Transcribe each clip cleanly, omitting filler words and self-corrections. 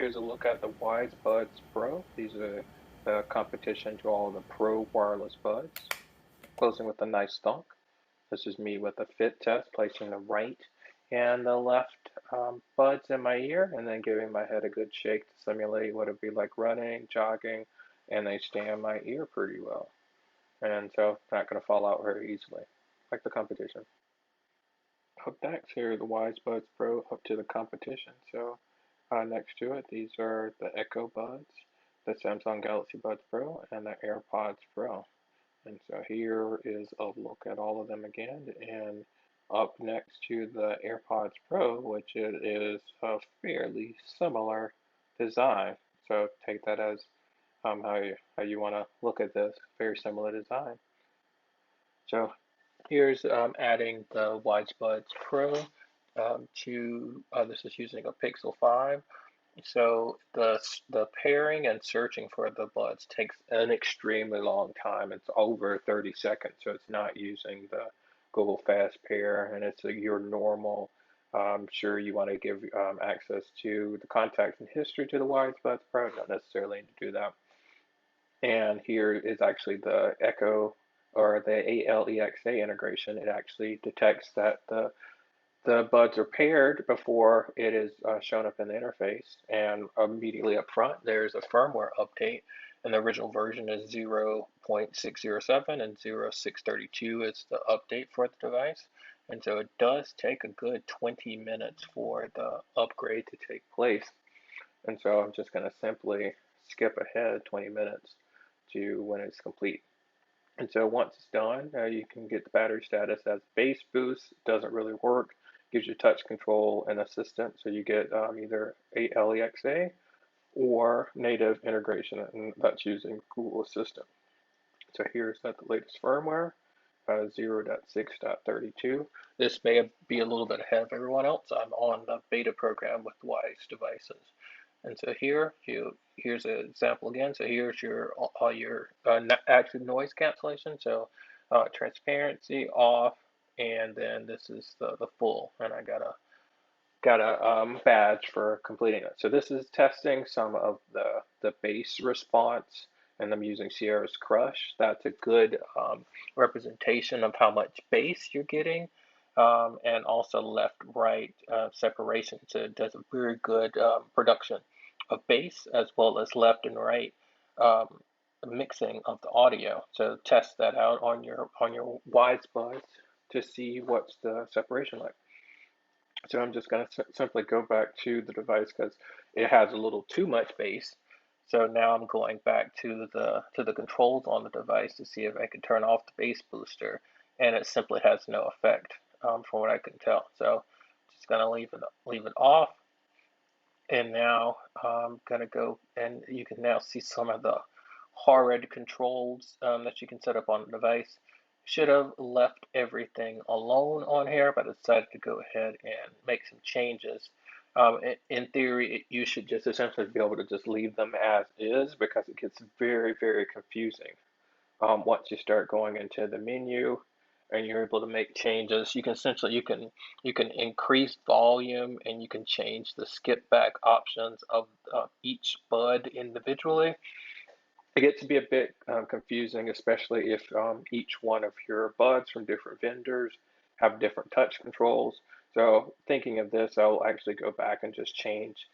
Here's a look at the Wyze Buds Pro. These are the competition to all the Pro wireless buds. Closing with a nice thunk. This is me with a fit test, placing the right and the left buds in my ear, and then giving my head a good shake to simulate what it'd be like running, jogging, and they stay in my ear pretty well. And so, not going to fall out very easily, like the competition. Up next, here are the Wyze Buds Pro up to the competition. So, next to it, these are the Echo Buds, the Samsung Galaxy Buds Pro, and the AirPods Pro. And so here is a look at all of them again. And up next to the AirPods Pro, which it is a fairly similar design. So take that as how you want to look at this. Very similar design. So here's adding the Wyze Buds Pro to this is using a Pixel 5. So the pairing and searching for the buds takes an extremely long time. It's over 30 seconds, so it's not using the Google Fast Pair, and it's your normal. Sure, you want to give access to the contacts and history to the Wyze Buds Pro, not necessarily need to do that. And here is actually the Echo or the ALEXA integration. It actually detects that the buds are paired before it is shown up in the interface, and immediately up front there's a firmware update, and the original version is 0.607 and 0.632 is the update for the device. And so it does take a good 20 minutes for the upgrade to take place. And so I'm just going to simply skip ahead 20 minutes to when it's complete. And so once it's done, you can get the battery status as bass boost. Doesn't really work. Gives you touch control and assistant. So you get either ALEXA or native integration, and that's using Google Assistant. So here's the latest firmware, 0.6.32. This may be a little bit ahead of everyone else. I'm on the beta program with Wyze devices. And so here's an example again. So here's your active noise cancellation. So transparency off, and then this is the full. And I got a badge for completing it. So this is testing some of the bass response, and I'm using Sierra's Crush. That's a good representation of how much bass you're getting. And also left-right separation. So it does a very good production of bass as well as left and right um, mixing of the audio. So test that out on your Wyze Buds to see what's the separation like. So I'm just going to simply go back to the device because it has a little too much bass. So now I'm going back to the controls on the device to see if I can turn off the bass booster, and it simply has no effect from what I can tell. So just going to leave it off. And now I'm going to go, and you can now see some of the hard controls that you can set up on the device. Should have left everything alone on here, but I decided to go ahead and make some changes. In theory, you should just essentially be able to just leave them as is because it gets very, very confusing once you start going into the menu and you're able to make changes. You can essentially you can increase volume, and you can change the skip back options of each bud individually. It gets to be a bit confusing, especially if each one of your buds from different vendors have different touch controls. So thinking of this, I'll actually go back and just change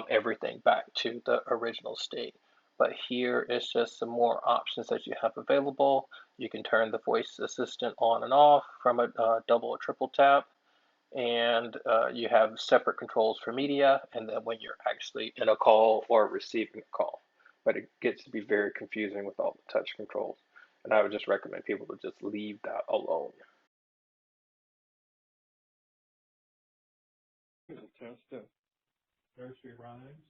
everything back to the original state. But here is just some more options that you have available. You can turn the voice assistant on and off from a double or triple tap, and you have separate controls for media, and then when you're actually in a call or receiving a call. But it gets to be very confusing with all the touch controls, and I would just recommend people to just leave that alone. Test of nursery rhymes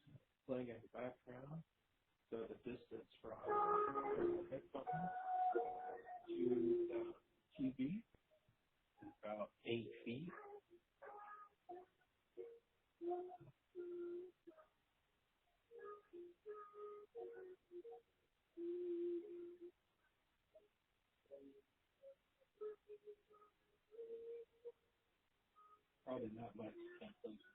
playing in the background, so the distance from the headphones to the TV is about 8 feet. Probably not much cancellation.